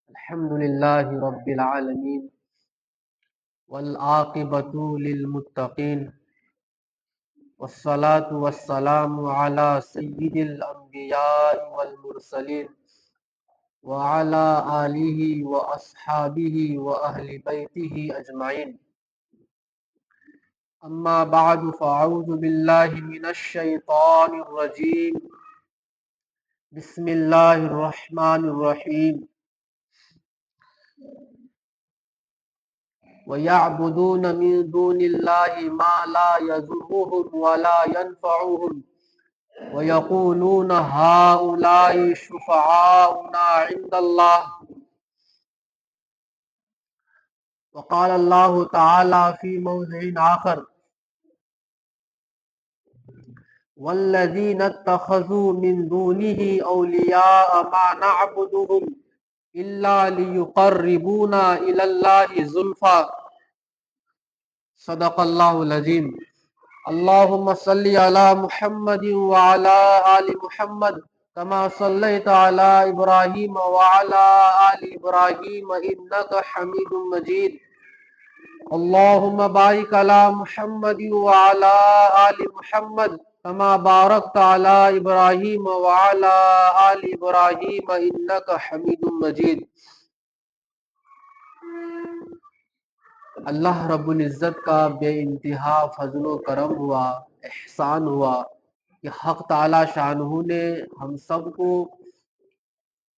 الحمد لله رب العالمين والعاقبة للمتقين والصلاة والسلام على سيد الأنبياء والمرسلين وعلى آله وأصحابه وأهل بيته أجمعين. أما بعد فأعوذ بالله من الشيطان الرجيم. بسم الله الرحمن الرحيم. وَيَعْبُدُونَ مِن دُونِ اللَّهِ مَا لَا يَضُرُّهُمْ وَلَا يَنفَعُهُمْ وَيَقُولُونَ هَؤُلَاءِ شُفَعَاؤُنَا عِندَ اللَّهِ. وقال الله تعالى في موضع آخر: وَالَّذِينَ اتَّخَذُوا مِن دُونِهِ أَوْلِيَاءَ مَا نَعْبُدُهُمْ إِلَّا لِيُقَرِّبُونَا إِلَى اللَّهِ زُلْفَىٰ. صدق اللہ العظیم. اللہم صلی علی محمد وعلی آل محمد کما صلیت علی ابراہیم وعلی آل ابراہیم انک حمید مجید. اللہم بارک علی محمد وعلی آل محمد کما بارکت علی ابراہیم وعلی آل ابراہیم انک حمید مجید. اللہ رب العزت کا بے انتہا فضل و کرم ہوا، احسان ہوا کہ حق تعالی شانہ نے ہم سب کو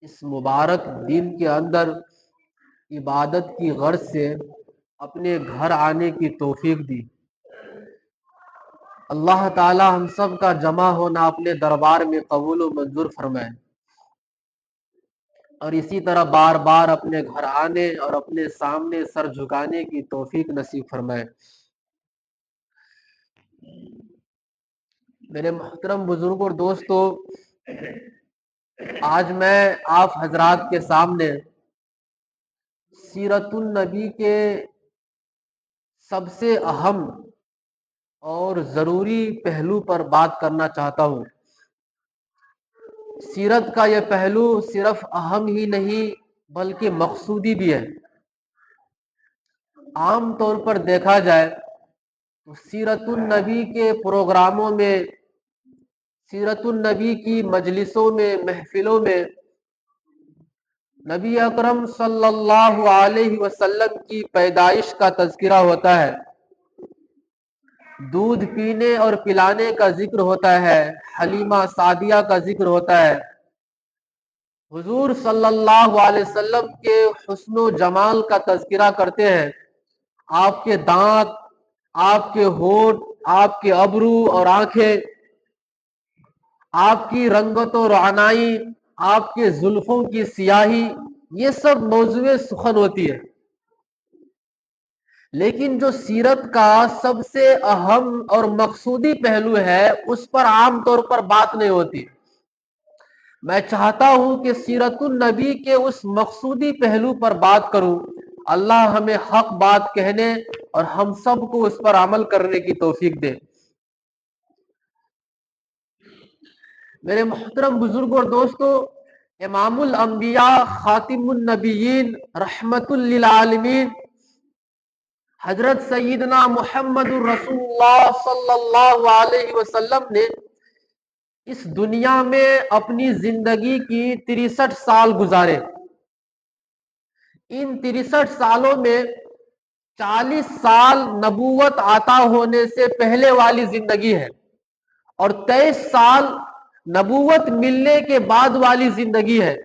اس مبارک دن کے اندر عبادت کی غرض سے اپنے گھر آنے کی توفیق دی. اللہ تعالی ہم سب کا جمع ہونا اپنے دربار میں قبول و منظور فرمائے، اور اسی طرح بار بار اپنے گھر آنے اور اپنے سامنے سر جھکانے کی توفیق نصیب فرمائے. میرے محترم بزرگوں اور دوستو، آج میں آپ حضرات کے سامنے سیرت النبی کے سب سے اہم اور ضروری پہلو پر بات کرنا چاہتا ہوں. سیرت کا یہ پہلو صرف اہم ہی نہیں بلکہ مقصودی بھی ہے. عام طور پر دیکھا جائے تو سیرت النبی کے پروگراموں میں، سیرت النبی کی مجلسوں میں، محفلوں میں نبی اکرم صلی اللہ علیہ وسلم کی پیدائش کا تذکرہ ہوتا ہے، دودھ پینے اور پلانے کا ذکر ہوتا ہے، حلیمہ سعدیہ کا ذکر ہوتا ہے، حضور صلی اللہ علیہ وسلم کے حسن و جمال کا تذکرہ کرتے ہیں. آپ کے دانت، آپ کے ہونٹ، آپ کے ابرو اور آنکھیں، آپ کی رنگت و رعنائی، آپ کے زلفوں کی سیاہی، یہ سب موضوع سخن ہوتی ہے. لیکن جو سیرت کا سب سے اہم اور مقصودی پہلو ہے اس پر عام طور پر بات نہیں ہوتی. میں چاہتا ہوں کہ سیرت النبی کے اس مقصودی پہلو پر بات کروں. اللہ ہمیں حق بات کہنے اور ہم سب کو اس پر عمل کرنے کی توفیق دے. میرے محترم بزرگوں اور دوستو، امام الانبیاء خاتم النبیین رحمت للعالمین حضرت سیدنا محمد الرسول اللہ صلی اللہ علیہ وسلم نے اس دنیا میں اپنی زندگی کی 63 سال گزارے. ان 63 سالوں میں 40 سال نبوت عطا ہونے سے پہلے والی زندگی ہے اور 23 سال نبوت ملنے کے بعد والی زندگی ہے.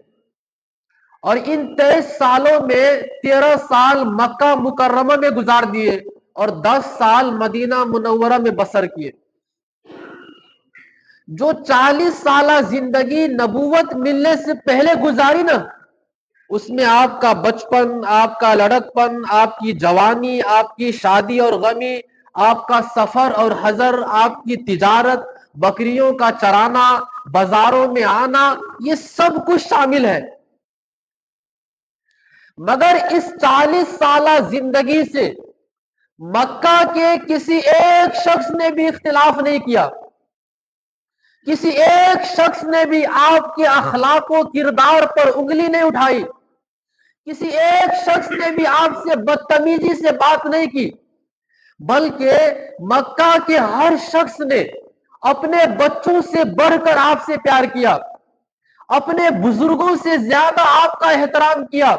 اور ان 23 سالوں میں 13 سال مکہ مکرمہ میں گزار دیے اور 10 سال مدینہ منورہ میں بسر کیے. جو 40 سالہ زندگی نبوت ملنے سے پہلے گزاری نا، اس میں آپ کا بچپن، آپ کا لڑکپن، آپ کی جوانی، آپ کی شادی اور غمی، آپ کا سفر اور حضر، آپ کی تجارت، بکریوں کا چرانا، بازاروں میں آنا، یہ سب کچھ شامل ہے. مگر اس 40 سالہ زندگی سے مکہ کے کسی ایک شخص نے بھی اختلاف نہیں کیا، کسی ایک شخص نے بھی آپ کے اخلاق و کردار پر انگلی نہیں اٹھائی، کسی ایک شخص نے بھی آپ سے بدتمیزی سے بات نہیں کی، بلکہ مکہ کے ہر شخص نے اپنے بچوں سے بڑھ کر آپ سے پیار کیا، اپنے بزرگوں سے زیادہ آپ کا احترام کیا،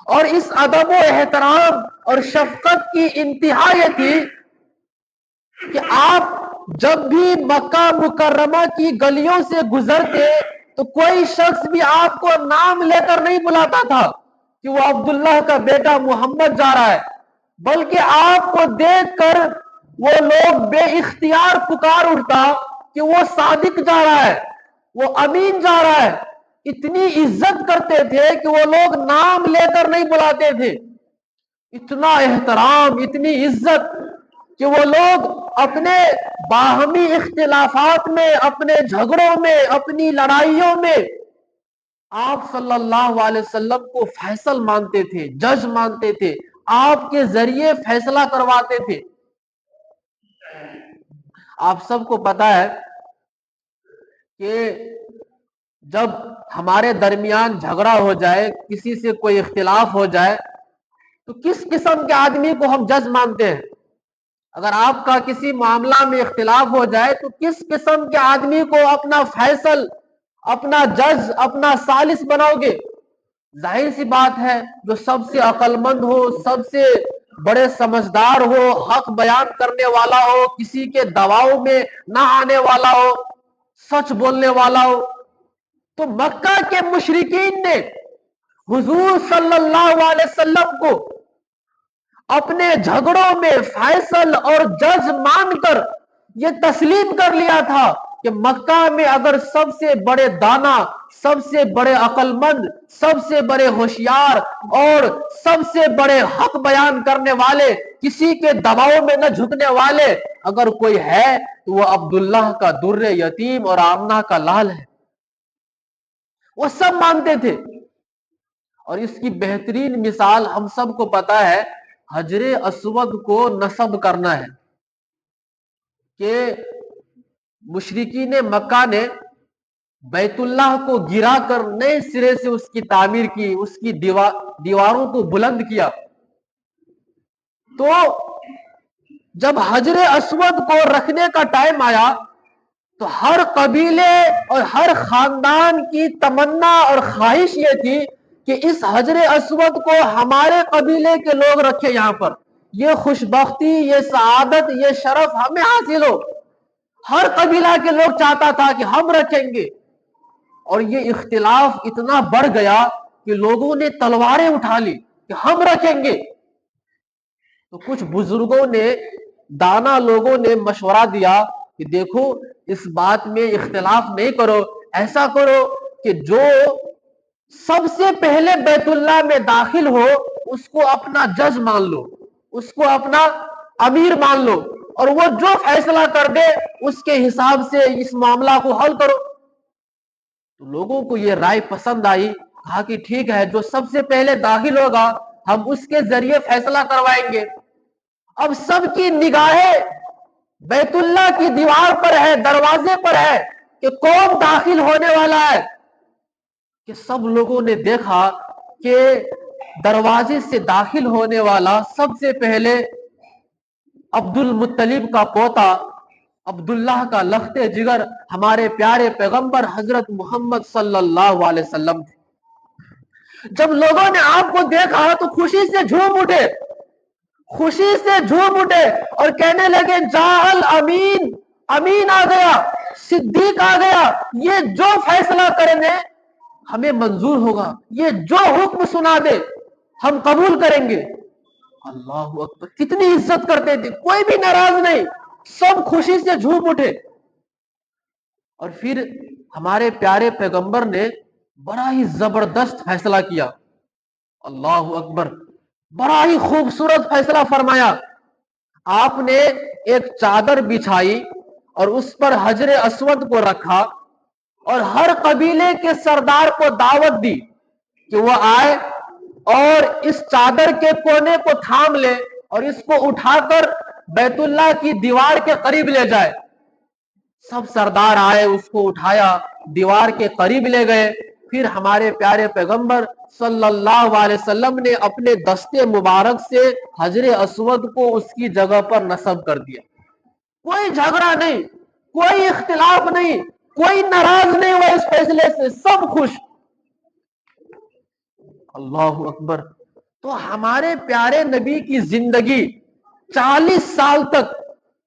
اور اس ادب و احترام اور شفقت کی انتہا یہ تھی کہ آپ جب بھی مکہ مکرمہ کی گلیوں سے گزرتے تو کوئی شخص بھی آپ کو نام لے کر نہیں بلاتا تھا کہ وہ عبداللہ کا بیٹا محمد جا رہا ہے، بلکہ آپ کو دیکھ کر وہ لوگ بے اختیار پکار اٹھتا کہ وہ صادق جا رہا ہے، وہ امین جا رہا ہے۔ اتنی عزت کرتے تھے کہ وہ لوگ نام لے کر نہیں بلاتے تھے، اتنا احترام، اتنی عزت کہ وہ لوگ اپنے باہمی اختلافات میں، اپنے جھگڑوں میں، اپنی لڑائیوں میں آپ صلی اللہ علیہ وسلم کو فیصل مانتے تھے، جج مانتے تھے، آپ کے ذریعے فیصلہ کرواتے تھے۔ آپ سب کو پتا ہے کہ جب ہمارے درمیان جھگڑا ہو جائے، کسی سے کوئی اختلاف ہو جائے، تو کس قسم کے آدمی کو ہم جج مانتے ہیں؟ اگر آپ کا کسی معاملہ میں اختلاف ہو جائے تو کس قسم کے آدمی کو اپنا فیصل، اپنا جج، اپنا ثالث بناؤ گے؟ ظاہر سی بات ہے، جو سب سے عقل مند ہو، سب سے بڑے سمجھدار ہو، حق بیان کرنے والا ہو، کسی کے دباؤ میں نہ آنے والا ہو، سچ بولنے والا ہو۔ تو مکہ کے مشرکین نے حضور صلی اللہ علیہ وسلم کو اپنے جھگڑوں میں فیصل اور جج مان کر یہ تسلیم کر لیا تھا کہ مکہ میں اگر سب سے بڑے دانا، سب سے بڑے عقل مند، سب سے بڑے ہوشیار اور سب سے بڑے حق بیان کرنے والے، کسی کے دباؤ میں نہ جھکنے والے اگر کوئی ہے تو وہ عبداللہ کا در یتیم اور آمنہ کا لال ہے۔ وہ سب مانتے تھے، اور اس کی بہترین مثال ہم سب کو پتا ہے، حجر اسود کو نصب کرنا ہے کہ مشرکین مکہ نے بیت اللہ کو گرا کر نئے سرے سے اس کی تعمیر کی، اس کی دیواروں کو بلند کیا۔ تو جب حجر اسود کو رکھنے کا ٹائم آیا تو ہر قبیلے اور ہر خاندان کی تمنا اور خواہش یہ تھی کہ اس حجر اسود کو ہمارے قبیلے کے لوگ رکھے یہاں پر، یہ خوش بختی، یہ سعادت، یہ شرف ہمیں حاصل ہو۔ ہر قبیلہ کے لوگ چاہتا تھا کہ ہم رکھیں گے، اور یہ اختلاف اتنا بڑھ گیا کہ لوگوں نے تلواریں اٹھا لی کہ ہم رکھیں گے۔ تو کچھ بزرگوں نے، دانا لوگوں نے مشورہ دیا کہ دیکھو، اس بات میں اختلاف نہیں کرو، ایسا کرو کہ جو سب سے پہلے بیت اللہ میں داخل ہو اس کو اپنا جج مان لو، اس کو اپنا امیر مان لو، اور وہ جو فیصلہ کر دے اس کے حساب سے اس معاملہ کو حل کرو۔ تو لوگوں کو یہ رائے پسند آئی، کہا کہ ٹھیک ہے، جو سب سے پہلے داخل ہوگا ہم اس کے ذریعے فیصلہ کروائیں گے۔ اب سب کی نگاہیں بیت اللہ کی دیوار پر ہے، دروازے پر ہے کہ کون داخل ہونے والا ہے، کہ سب لوگوں نے دیکھا کہ دروازے سے داخل ہونے والا سب سے پہلے عبد المطلب کا پوتا، عبداللہ کا لخت جگر، ہمارے پیارے پیغمبر حضرت محمد صلی اللہ علیہ وسلم تھے۔ جب لوگوں نے آپ کو دیکھا تو خوشی سے جھوم اٹھے، خوشی سے جھوم اٹھے اور کہنے لگے جاء امین، امین آ گیا، صدیق آ گیا، یہ جو فیصلہ کریں گے ہمیں منظور ہوگا، یہ جو حکم سنا دے ہم قبول کریں گے۔ اللہ اکبر، کتنی عزت کرتے تھے، کوئی بھی ناراض نہیں، سب خوشی سے جھوم اٹھے۔ اور پھر ہمارے پیارے پیغمبر نے بڑا ہی زبردست فیصلہ کیا، اللہ اکبر، بڑا ہی خوبصورت فیصلہ فرمایا۔ آپ نے ایک چادر بچھائی اور اس پر حجر اسود کو رکھا، اور ہر قبیلے کے سردار کو دعوت دی کہ وہ آئے اور اس چادر کے کونے کو تھام لے اور اس کو اٹھا کر بیت اللہ کی دیوار کے قریب لے جائے۔ سب سردار آئے، اس کو اٹھایا، دیوار کے قریب لے گئے، پھر ہمارے پیارے پیغمبر صلی اللہ علیہ وسلم نے اپنے دستے مبارک سے حجر اسود کو اس کی جگہ پر نصب کر دیا. کوئی جھگڑا نہیں، کوئی اختلاف نہیں، کوئی ناراض نہیں ہوا اس فیصلے سے، سب خوش. اللہ اکبر. تو ہمارے پیارے نبی کی زندگی 40 سال تک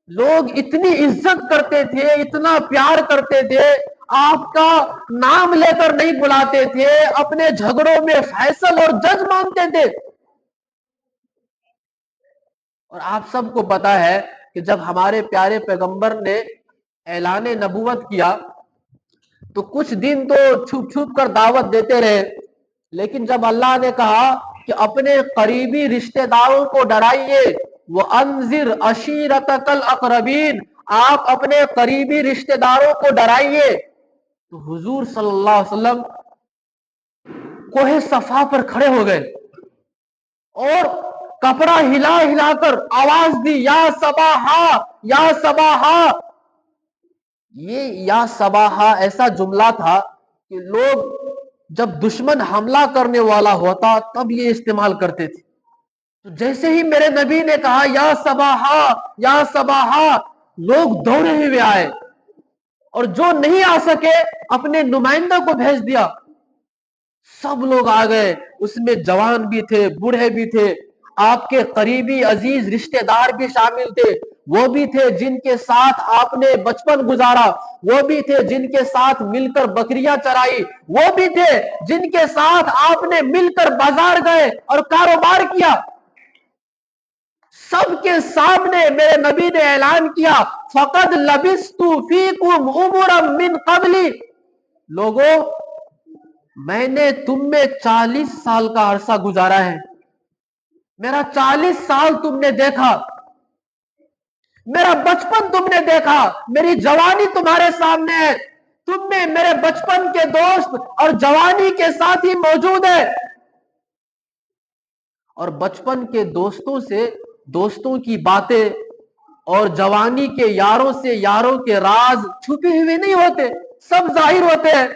لوگ اتنی عزت کرتے تھے، اتنا پیار کرتے تھے، آپ کا نام لے کر نہیں بلاتے تھے، اپنے جھگڑوں میں فیصل اور جج مانتے تھے. اور آپ سب کو پتا ہے کہ جب ہمارے پیارے پیغمبر نے اعلان نبوت کیا تو کچھ دن تو چھپ چھپ کر دعوت دیتے رہے، لیکن جب اللہ نے کہا کہ اپنے قریبی رشتہ داروں کو ڈرائیے، وَأَنذِرْ عَشِيرَتَكَ الْأَقْرَبِينَ، آپ اپنے قریبی رشتہ داروں کو ڈرائیے، تو حضور صلی اللہ علیہ وسلم کوہ صفا پر کھڑے ہو گئے اور کپڑا ہلا ہلا کر آواز دی، یا صباحا یا صباحا. یہ یا صباحا ایسا جملہ تھا کہ لوگ جب دشمن حملہ کرنے والا ہوتا تب یہ استعمال کرتے تھے. تو جیسے ہی میرے نبی نے کہا یا صباحا یا صباحا، لوگ دوڑے ہوئے آئے، اور جو نہیں آ سکے اپنے نمائندہ کو بھیج دیا. سب لوگ آ گئے، اس میں جوان بھی تھے، بوڑھے بھی تھے، آپ کے قریبی عزیز رشتہ دار بھی شامل تھے، وہ بھی تھے جن کے ساتھ آپ نے بچپن گزارا، وہ بھی تھے جن کے ساتھ مل کر بکریاں چرائی، وہ بھی تھے جن کے ساتھ آپ نے مل کر بازار گئے اور کاروبار کیا. سب کے سامنے میرے نبی نے اعلان کیا، فَقَدْ لَبِثْتُ فِيكُمْ عُمُرًا مِّن قَبْلِ، لوگوں میں نے تم میں 40 سال کا عرصہ گزارا ہے، میرا 40 سال تم نے دیکھا، میرا بچپن تم نے دیکھا، میری جوانی تمہارے سامنے ہے، تم میں میرے بچپن کے دوست اور جوانی کے ساتھی موجود ہے. اور بچپن کے دوستوں سے دوستوں کی باتیں اور جوانی کے یاروں سے یاروں کے راز چھپے ہوئے نہیں ہوتے، سب ظاہر ہوتے ہیں.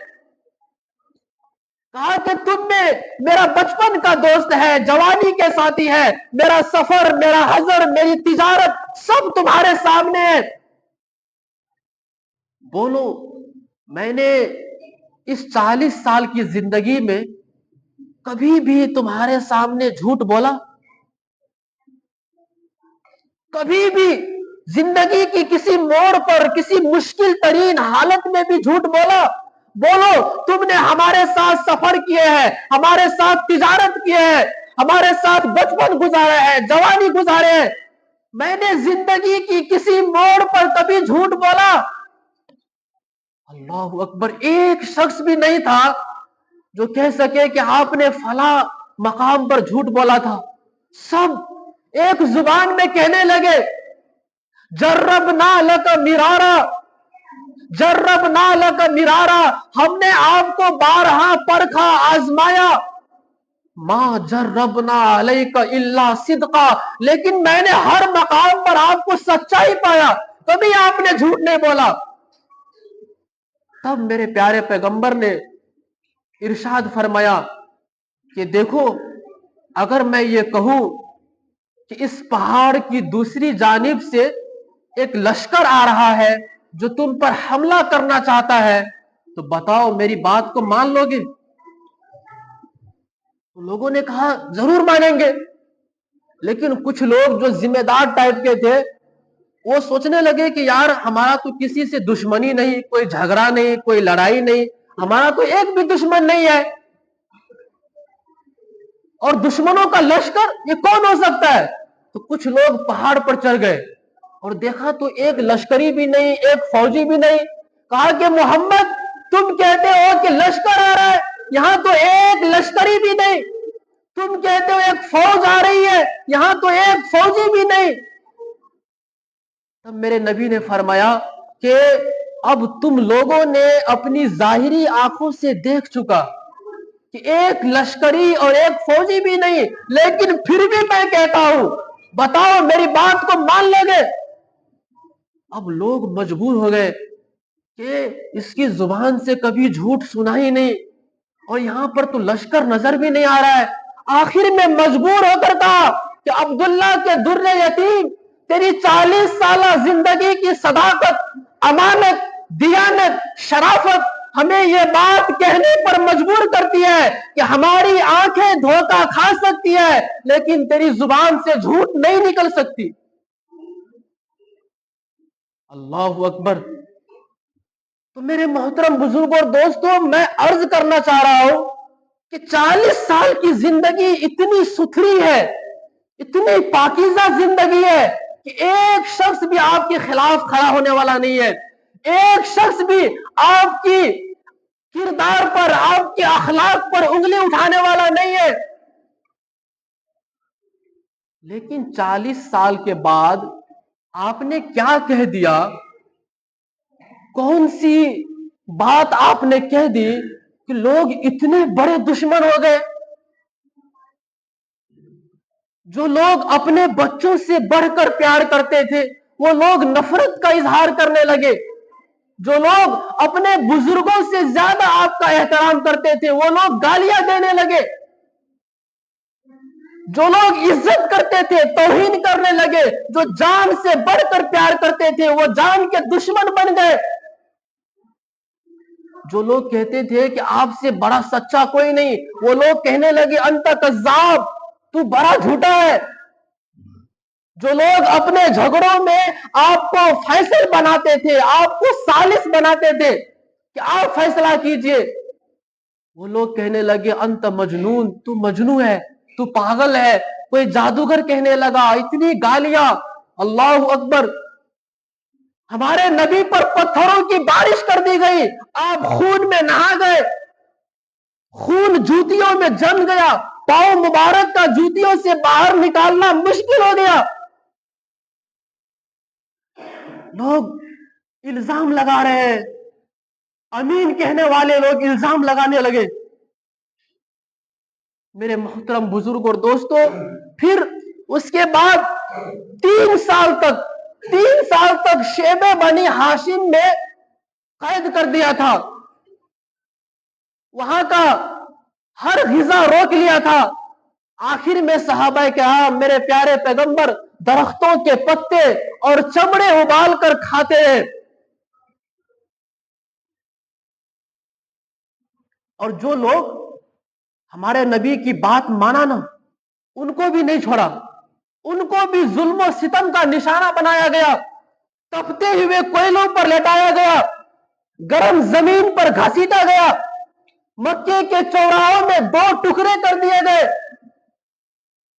کہا کہ تم میں میرا بچپن کا دوست ہے، جوانی کے ساتھی ہے، میرا سفر، میرا حضر، میری تجارت سب تمہارے سامنے ہے. بولو میں نے اس 40 سال کی زندگی میں کبھی بھی تمہارے سامنے جھوٹ بولا؟ کبھی بھی زندگی کی کسی موڑ پر کسی مشکل ترین حالت میں بھی جھوٹ بولا؟ بولو تم نے ہمارے ساتھ سفر کیے ہیں، ہمارے ساتھ تجارت کیے ہیں، ہمارے ساتھ بچپن گزارے ہیں، جوانی گزارے ہیں، میں نے زندگی کی کسی موڑ پر کبھی جھوٹ بولا؟ اللہ اکبر. ایک شخص بھی نہیں تھا جو کہہ سکے کہ آپ نے فلاں مقام پر جھوٹ بولا تھا. سب ایک زبان میں کہنے لگے، جربنا لک مرارا، جربنا لک مرارا، ہم نے آپ کو بارہا پرکھا، آزمایا، ما جربنا علیک الا صدقا، لیکن میں نے ہر مقام پر آپ کو سچائی پایا، کبھی آپ نے جھوٹ نہیں بولا. تب میرے پیارے پیغمبر نے ارشاد فرمایا کہ دیکھو اگر میں یہ کہوں کہ اس پہاڑ کی دوسری جانب سے ایک لشکر آ رہا ہے جو تم پر حملہ کرنا چاہتا ہے، تو بتاؤ میری بات کو مان لو گے؟ لوگوں نے کہا ضرور مانیں گے. لیکن کچھ لوگ جو ذمہ دار ٹائپ کے تھے وہ سوچنے لگے کہ یار ہمارا تو کسی سے دشمنی نہیں، کوئی جھگڑا نہیں، کوئی لڑائی نہیں، ہمارا تو ایک بھی دشمن نہیں ہے، اور دشمنوں کا لشکر یہ کون ہو سکتا ہے؟ تو کچھ لوگ پہاڑ پر چڑھ گئے اور دیکھا تو ایک لشکری بھی نہیں، ایک فوجی بھی نہیں. کہا کہ محمد تم کہتے ہو کہ لشکر آ رہا ہے، یہاں تو ایک لشکری بھی نہیں، تم کہتے ہو ایک فوج آ رہی ہے، یہاں تو ایک فوجی بھی نہیں. تب میرے نبی نے فرمایا کہ اب تم لوگوں نے اپنی ظاہری آنکھوں سے دیکھ چکا کہ ایک لشکری اور ایک فوجی بھی نہیں، لیکن پھر بھی میں کہتا ہوں بتاؤ میری بات کو مان لو گے؟ اب لوگ مجبور ہو گئے کہ اس کی زبان سے کبھی جھوٹ سنا ہی نہیں، اور یہاں پر تو لشکر نظر بھی نہیں آ رہا ہے. آخر میں مجبور ہو کر کہا کہ عبداللہ کے در یتیم، تیری 40 سالہ زندگی کی صداقت، امانت، دیانت، شرافت ہمیں یہ بات کہنے پر مجبور کرتی ہے کہ ہماری آنکھیں دھوکہ کھا سکتی ہے لیکن تیری زبان سے جھوٹ نہیں نکل سکتی. اللہ اکبر. تو میرے محترم بزرگوں اور دوستوں، میں عرض کرنا چاہ رہا ہوں کہ 40 سال کی زندگی اتنی ستھری ہے، اتنی پاکیزہ زندگی ہے کہ ایک شخص بھی آپ کے خلاف کھڑا ہونے والا نہیں ہے، ایک شخص بھی آپ کی کردار پر، آپ کے اخلاق پر انگلی اٹھانے والا نہیں ہے. لیکن 40 سال کے بعد آپ نے کیا کہہ دیا، کون سی بات آپ نے کہہ دی کہ لوگ اتنے بڑے دشمن ہو گئے؟ جو لوگ اپنے بچوں سے بڑھ کر پیار کرتے تھے وہ لوگ نفرت کا اظہار کرنے لگے. جو لوگ اپنے بزرگوں سے زیادہ آپ کا احترام کرتے تھے وہ لوگ گالیاں دینے لگے. جو لوگ عزت کرتے تھے توہین کرنے لگے. جو جان سے بڑھ کر پیار کرتے تھے وہ جان کے دشمن بن گئے. جو لوگ کہتے تھے کہ آپ سے بڑا سچا کوئی نہیں وہ لوگ کہنے لگے انت کذاب، تو بڑا جھوٹا ہے. جو لوگ اپنے جھگڑوں میں آپ کو فیصل بناتے تھے، آپ کو ثالث بناتے تھے کہ آپ فیصلہ کیجئے، وہ لوگ کہنے لگے انت مجنون، تو مجنون ہے، تو پاگل ہے، کوئی جادوگر کہنے لگا. اتنی گالیاں. اللہ اکبر. ہمارے نبی پر پتھروں کی بارش کر دی گئی، آپ خون میں نہا گئے، خون جوتیوں میں جم گیا، پاؤں مبارک کا جوتیوں سے باہر نکالنا مشکل ہو گیا. لوگ الزام لگا رہے ہیں، امین کہنے والے لوگ الزام لگانے لگے. میرے محترم بزرگ اور دوستو، پھر اس کے بعد 3 سال تک شیب بنی ہاشم میں قید کر دیا تھا. وہاں کا ہر غذا روک لیا تھا. آخر میں صحابہ کرام میرے پیارے پیغمبر درختوں کے پتے اور چمڑے ابال کر کھاتے ہیں. اور جو لوگ ہمارے نبی کی بات مانا نا، ان کو بھی نہیں چھوڑا، ان کو بھی ظلم و ستم کا نشانہ بنایا گیا، تپتے ہوئے کوئلوں پر لٹایا گیا، گرم زمین پر گھسیٹا گیا، مکے کے چوراہوں میں 2 ٹکڑے کر دیے گئے.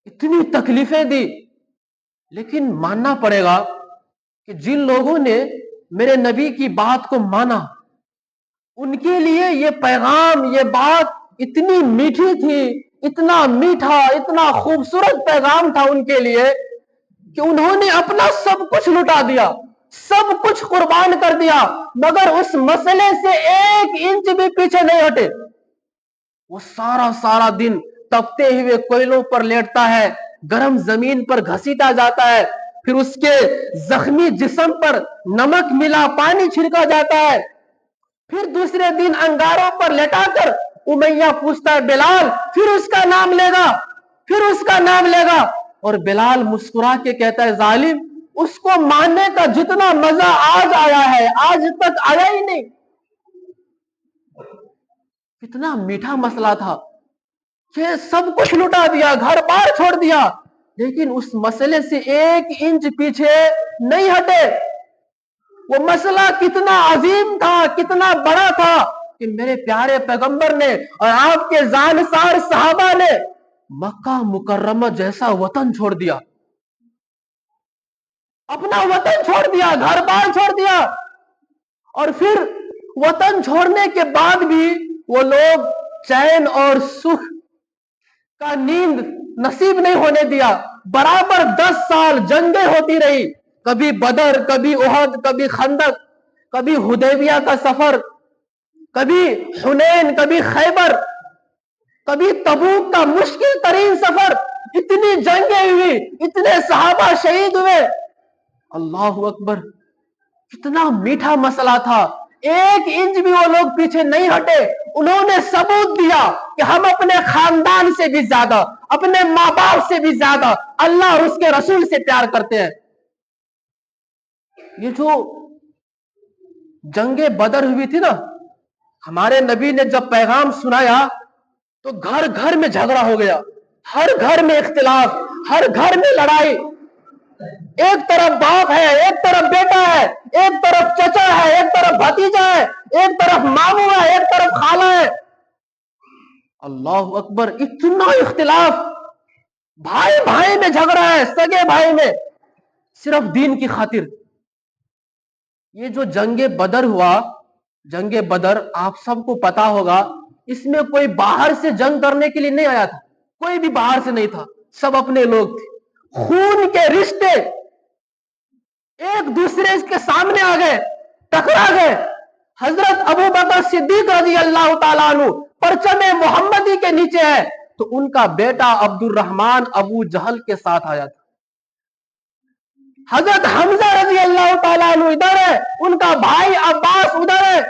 اتنی تکلیفیں دی. لیکن ماننا پڑے گا کہ جن لوگوں نے میرے نبی کی بات کو مانا ان کے لیے یہ پیغام، یہ بات اتنی میٹھی تھی، اتنا میٹھا، اتنا خوبصورت پیغام تھا ان کے لیے کہ انہوں نے اپنا سب کچھ لٹا دیا، سب کچھ قربان کر دیا، مگر اس مسئلے سے 1 انچ بھی پیچھے نہیں ہٹے. وہ سارا دن تپتے ہوئے کوئلوں پر لیٹتا ہے، گرم زمین پر گھسیٹا جاتا ہے، پھر اس کے زخمی جسم پر نمک ملا پانی چھڑکا جاتا ہے. پھر دوسرے دن انگاروں پر لٹا کر امیہ پوچھتا ہے بلال پھر اس کا نام لے گا، پھر اس کا نام لے گا. اور بلال مسکرا کے کہتا ہے ظالم، اس کو ماننے کا جتنا مزہ آج آیا ہے آج تک آیا ہی نہیں. کتنا میٹھا مسئلہ تھا کہ سب کچھ لٹا دیا، گھر بار چھوڑ دیا، لیکن اس مسئلے سے 1 انچ پیچھے نہیں ہٹے. وہ مسئلہ کتنا عظیم تھا، کتنا بڑا تھا کہ میرے پیارے پیغمبر نے اور آپ کے جانسار صحابہ نے مکہ مکرمہ جیسا وطن چھوڑ دیا، اپنا وطن چھوڑ دیا، گھر بار چھوڑ دیا. اور پھر وطن چھوڑنے کے بعد بھی وہ لوگ چین اور سکھ کا نیند نصیب نہیں ہونے دیا. برابر 10 سال جنگیں ہوتی رہی، کبھی بدر، کبھی احد، کبھی خندق، کبھی حدیبیہ کا سفر، کبھی حنین، کبھی خیبر، کبھی تبوک کا مشکل ترین سفر. اتنی جنگیں ہوئی، اتنے صحابہ شہید ہوئے. اللہ اکبر. کتنا میٹھا مسئلہ تھا ایک انچ بھی وہ لوگ پیچھے نہیں ہٹے. انہوں نے ثبوت دیا کہ ہم اپنے خاندان سے بھی زیادہ, اپنے ماں باپ سے بھی زیادہ اللہ اور اس کے رسول سے پیار کرتے ہیں. یہ جو جنگ بدر ہوئی تھی نا, ہمارے نبی نے جب پیغام سنایا تو گھر گھر میں جھگڑا ہو گیا, ہر گھر میں اختلاف, ہر گھر میں لڑائی. ایک طرف باپ ہے, ایک طرف بیٹا ہے, ایک طرف چچا ہے, ایک طرف بھتیجا ہے, ایک طرف ماموں ہے, ایک طرف خالہ ہے. اللہ اکبر, اتنا اختلاف, بھائی بھائی میں جھگڑا ہے, سگے بھائی میں, صرف دین کی خاطر. یہ جو جنگ بدر ہوا, جنگ بدر آپ سب کو پتا ہوگا, اس میں کوئی باہر سے جنگ کرنے کے لیے نہیں آیا تھا, کوئی بھی باہر سے نہیں تھا, سب اپنے لوگ تھے. خون کے رشتے ایک دوسرے کے سامنے آ گئے, ٹکرا گئے. حضرت ابو بکر صدیق رضی اللہ تعالیٰ عنہ پرچم محمدی کے نیچے ہے, تو ان کا بیٹا عبد الرحمن ابو جہل کے ساتھ آیا تھا. حضرت حمزہ رضی اللہ تعالیٰ عنہ ادھر ہے, ان کا بھائی عباس ادھر ہے.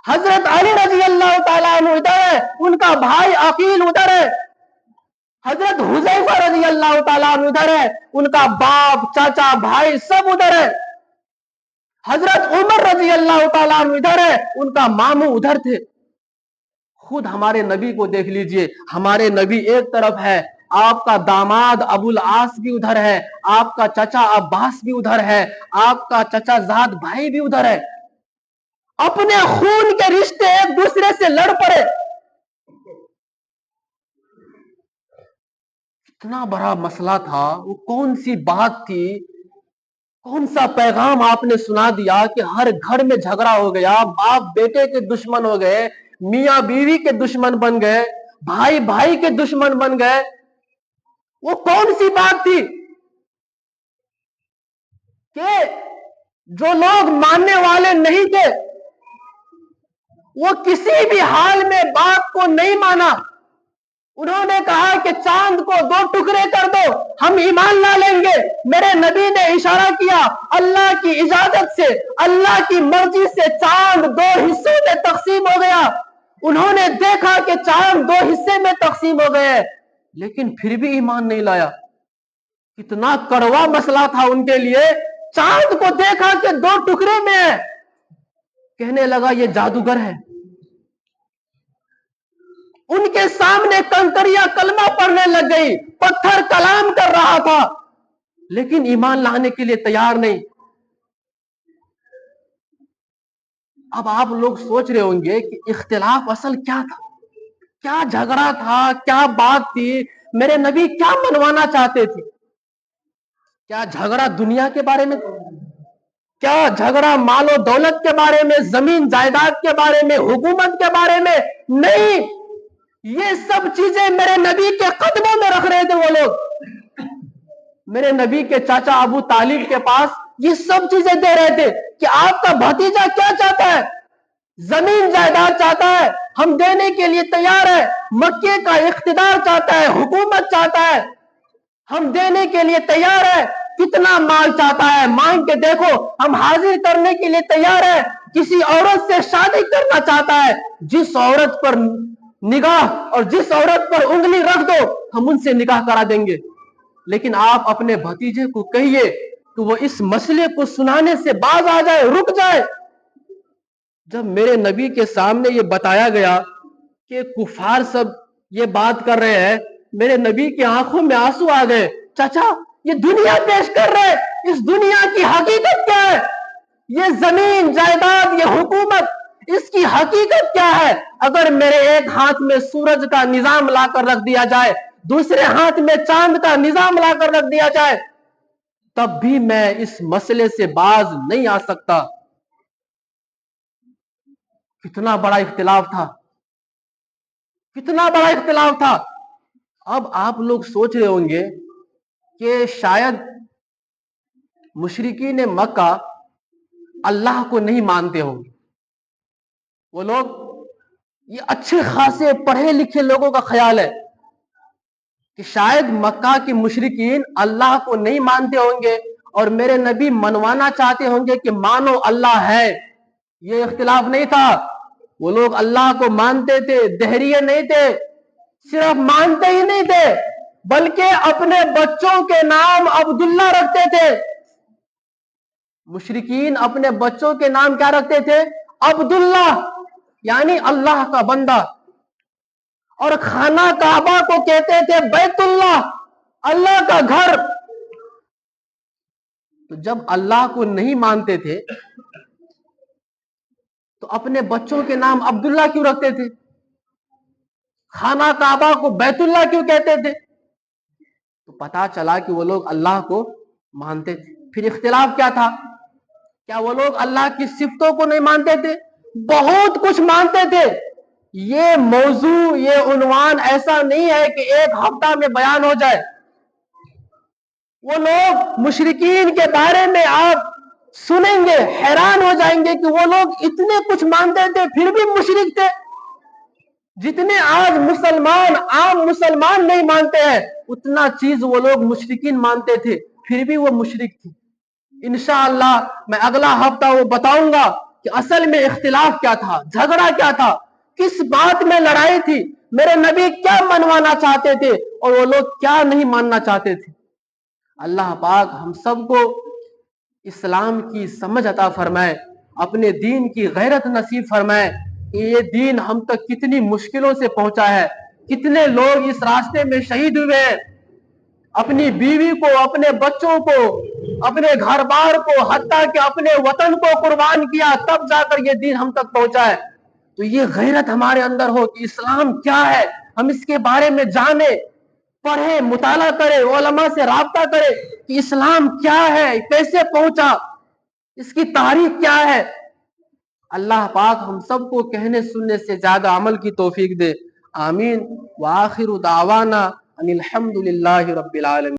حضرت علی رضی اللہ تعالیٰ عنہ ادھر ہے, ان کا بھائی عقیل ادھر ہے. حضرت حذیفہ رضی اللہ تعالیٰ عنہ ادھر ہے, ان کا باپ چاچا بھائی سب ادھر ہے. حضرت عمر رضی اللہ تعالیٰ عنہ ادھر ہے, ان کا ماموں ادھر تھے. خود ہمارے نبی کو دیکھ لیجئے, ہمارے نبی ایک طرف ہے, آپ کا داماد ابو العاص بھی ادھر ہے, آپ کا چچا عباس بھی ادھر ہے, آپ کا چچا زاد بھائی بھی ادھر ہے. اپنے خون کے رشتے ایک دوسرے سے لڑ پڑے. اتنا بڑا مسئلہ تھا, وہ کون سی بات تھی, کون سا پیغام آپ نے سنا دیا کہ ہر گھر میں جھگڑا ہو گیا, باپ بیٹے کے دشمن ہو گئے, میاں بیوی کے دشمن بن گئے, بھائی بھائی کے دشمن بن گئے. وہ کون سی بات تھی کہ جو لوگ ماننے والے نہیں تھے وہ کسی بھی حال میں بات کو نہیں مانا. انہوں نے کہا کہ چاند کو 2 ٹکڑے کر دو, ہم ایمان لا لیں گے. میرے نبی نے اشارہ کیا, اللہ کی اجازت سے, اللہ کی مرضی سے چاند 2 حصوں میں تقسیم ہو گیا. انہوں نے دیکھا کہ چاند 2 حصے میں تقسیم ہو گئے, لیکن پھر بھی ایمان نہیں لایا. کتنا کڑوا مسئلہ تھا ان کے لیے. چاند کو دیکھا کہ 2 ٹکڑے میں ہے, کہنے لگا یہ جادوگر ہے. ان کے سامنے کنکریاں کلمہ پڑھنے لگ گئی, پتھر کلام کر رہا تھا, لیکن ایمان لانے کے لیے تیار نہیں. اب آپ لوگ سوچ رہے ہوں گے کہ اختلاف اصل کیا تھا, کیا جھگڑا تھا, کیا بات تھی, میرے نبی کیا منوانا چاہتے تھے. کیا جھگڑا دنیا کے بارے میں, کیا جھگڑا مال و دولت کے بارے میں, زمین جائیداد کے بارے میں, حکومت کے بارے میں نہیں. یہ سب چیزیں میرے نبی کے قدموں میں رکھ رہے تھے وہ لوگ. میرے نبی کے چاچا ابو طالب کے پاس یہ سب چیزیں دے رہے تھے کہ آپ کا بھتیجا کیا چاہتا ہے, زمین جائیداد چاہتا ہے, ہم دینے کے لیے تیار ہے. مکے کا اقتدار چاہتا ہے, حکومت چاہتا ہے, ہم دینے کے لیے تیار ہے. کتنا مال چاہتا ہے, مانگ کے دیکھو, ہم حاضر کرنے کے لیے تیار ہے. کسی عورت سے شادی کرنا چاہتا ہے, جس عورت پر نگاہ اور جس عورت پر انگلی رکھ دو ہم ان سے نکاح کرا دیں گے. لیکن آپ اپنے بھتیجے کو کہیے کہ وہ اس مسئلے کو سنانے سے باز آ جائے, رک جائے. جب میرے نبی کے سامنے یہ بتایا گیا کہ کفار سب یہ بات کر رہے ہیں, میرے نبی کی آنکھوں میں آنسو آ گئے. چچا یہ دنیا پیش کر رہے, اس دنیا کی حقیقت کیا ہے, یہ زمین جائیداد, یہ حکومت, اس کی حقیقت کیا ہے. اگر میرے ایک ہاتھ میں سورج کا نظام لا کر رکھ دیا جائے, دوسرے ہاتھ میں چاند کا نظام لا کر رکھ دیا جائے, تب بھی میں اس مسئلے سے باز نہیں آ سکتا. کتنا بڑا اختلاف تھا, کتنا بڑا اختلاف تھا. اب آپ لوگ سوچ رہے ہوں گے کہ شاید مشرکین مکہ اللہ کو نہیں مانتے ہوں گے. وہ لوگ, یہ اچھے خاصے پڑھے لکھے لوگوں کا خیال ہے کہ شاید مکہ کے مشرکین اللہ کو نہیں مانتے ہوں گے اور میرے نبی منوانا چاہتے ہوں گے کہ مانو اللہ ہے. یہ اختلاف نہیں تھا. وہ لوگ اللہ کو مانتے تھے, دہریے نہیں تھے, صرف مانتے ہی نہیں تھے بلکہ اپنے بچوں کے نام عبداللہ رکھتے تھے. مشرکین اپنے بچوں کے نام کیا رکھتے تھے؟ عبداللہ, یعنی اللہ کا بندہ. اور خانہ کعبہ کو کہتے تھے بیت اللہ, اللہ کا گھر. تو جب اللہ کو نہیں مانتے تھے تو اپنے بچوں کے نام عبداللہ کیوں رکھتے تھے؟ خانہ کعبہ کو بیت اللہ کیوں کہتے تھے؟ تو پتا چلا کہ وہ لوگ اللہ کو مانتے تھے. پھر اختلاف کیا تھا؟ کیا وہ لوگ اللہ کی صفتوں کو نہیں مانتے تھے؟ بہت کچھ مانتے تھے. یہ موضوع, یہ عنوان ایسا نہیں ہے کہ ایک ہفتہ میں بیان ہو جائے. وہ لوگ مشرکین کے بارے میں آپ سنیں گے حیران ہو جائیں گے کہ وہ لوگ اتنے کچھ مانتے تھے پھر بھی مشرک تھے. جتنے آج مسلمان, عام مسلمان نہیں مانتے ہیں, اتنا چیز وہ لوگ مشرکین مانتے تھے پھر بھی وہ مشرک تھے. انشاءاللہ میں اگلا ہفتہ وہ بتاؤں گا کہ اصل میں اختلاف کیا تھا, جھگڑا کیا تھا, کس بات میں لڑائی تھی, میرے نبی کیا منوانا چاہتے تھے اور وہ لوگ کیا نہیں ماننا چاہتے تھے. اللہ پاک ہم سب کو اسلام کی سمجھ عطا فرمائے, اپنے دین کی غیرت نصیب فرمائے کہ یہ دین ہم تک کتنی مشکلوں سے پہنچا ہے, کتنے لوگ اس راستے میں شہید ہوئے ہیں, اپنی بیوی کو, اپنے بچوں کو, اپنے گھر بار کو, حتیٰ کہ اپنے وطن کو قربان کیا, تب جا کر یہ دین ہم تک پہنچا ہے. تو یہ غیرت ہمارے اندر ہو کہ اسلام کیا ہے, ہم اس کے بارے میں جانیں, پڑھیں, مطالعہ کریں, علماء سے رابطہ کریں کہ اسلام کیا ہے, کیسے پہنچا, اس کی تاریخ کیا ہے. اللہ پاک ہم سب کو کہنے سننے سے زیادہ عمل کی توفیق دے. آمین. وآخر دعوانا ان الحمد للہ رب العالمین.